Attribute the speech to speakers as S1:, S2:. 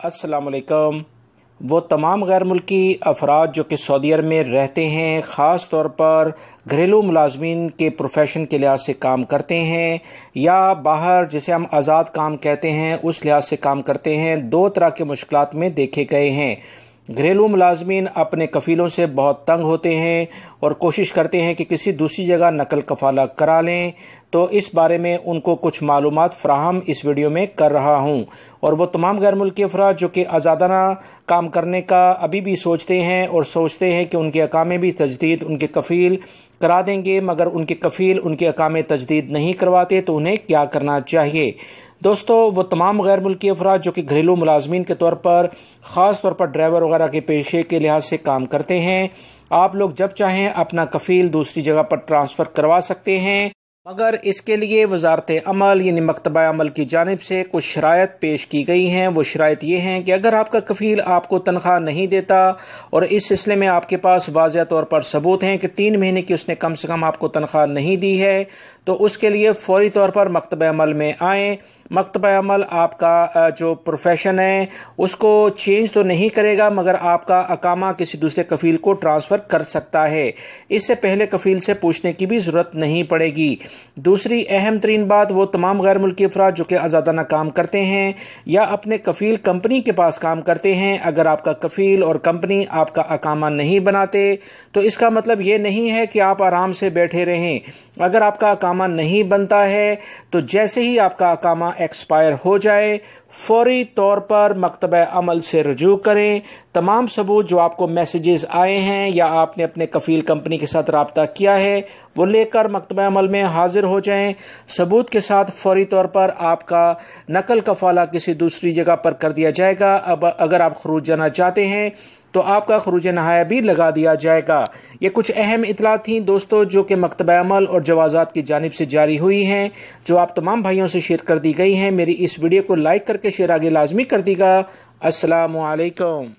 S1: अस्सलाम वालेकुम। वो तमाम गैर मुल्की अफराद जो कि सऊदी अरब में रहते हैं, ख़ास तौर पर घरेलू मुलाजमीन के प्रोफेशन के लिहाज से काम करते हैं या बाहर जिसे हम आज़ाद काम कहते हैं उस लिहाज से काम करते हैं, दो तरह के मुश्किलात में देखे गए हैं। घरेलू मुलाजमीन अपने कफ़ीलों से बहुत तंग होते हैं और कोशिश करते हैं कि किसी दूसरी जगह नकल कफ़ाला करा लें। तो इस बारे में उनको कुछ मालूमात फ़राहम इस वीडियो में कर रहा हूं। और वो तमाम गैर मुल्की अफराद जो कि आज़ादाना काम करने का अभी भी सोचते हैं और सोचते हैं कि उनके अकामे भी तजदीद उनके कफ़ील करा देंगे, मगर उनके कफ़ील उनके अकामे तजदीद नहीं करवाते, तो उन्हें क्या करना चाहिए। दोस्तों, वो तमाम गैर मुल्की अफराद जो कि घरेलू मुलाजमीन के तौर पर ख़ास तौर पर ड्राइवर वगैरह के पेशे के लिहाज से काम करते हैं, आप लोग जब चाहें अपना कफ़ील दूसरी जगह पर ट्रांसफ़र करवा सकते हैं, मगर इसके लिए वजारत अमल यानी मकतबा अमल की जानिब से कुछ शराइत पेश की गई हैं। वो शराइत ये हैं कि अगर आपका कफ़ील आपको तनख्वाह नहीं देता और इस सिलसिले में आपके पास वाज़ेह तौर पर सबूत हैं कि 3 महीने की उसने कम से कम आपको तनख्वाह नहीं दी है, तो उसके लिए फौरी तौर पर मकतबा अमल में आएँ। मकतबा अमल आपका जो प्रोफेशन है उसको चेंज तो नहीं करेगा, मगर आपका अकामा किसी दूसरे कफ़ील को ट्रांसफ़र कर सकता है। इससे पहले कफ़ील से पूछने की भी ज़रूरत नहीं पड़ेगी। दूसरी अहम तरीन बात, वो तमाम गैर मुल्की अफराद जो कि आज़ादाना काम करते हैं या अपने कफ़ील कंपनी के पास काम करते हैं, अगर आपका कफ़ील और कंपनी आपका अकामा नहीं बनाते तो इसका मतलब ये नहीं है कि आप आराम से बैठे रहें। अगर आपका अकामा नहीं बनता है तो जैसे ही आपका अकामा एक्सपायर हो जाए फौरी तौर पर मकतबा अमल से रुजू करें। तमाम सबूत जो आपको मैसेजेस आए हैं या आपने अपने कफ़ील कंपनी के साथ रब्ता किया है वो लेकर मकतबा अमल में हाजिर हो जाएं। सबूत के साथ फौरी तौर पर आपका नकल कफ़ाला किसी दूसरी जगह पर कर दिया जाएगा। अब अगर आप खरूज जाना चाहते हैं तो आपका खरूज नहाया भी लगा दिया जाएगा। ये कुछ अहम इतलात थी दोस्तों जो कि मकतबा अमल और जवाज़ात की जानिब से जारी हुई हैं, जो आप तमाम भाइयों से शेयर कर दी गई हैं। मेरी इस वीडियो को लाइक करके शेयर आगे लाजमी कर दीगा। अस्सलामु अलैकुम।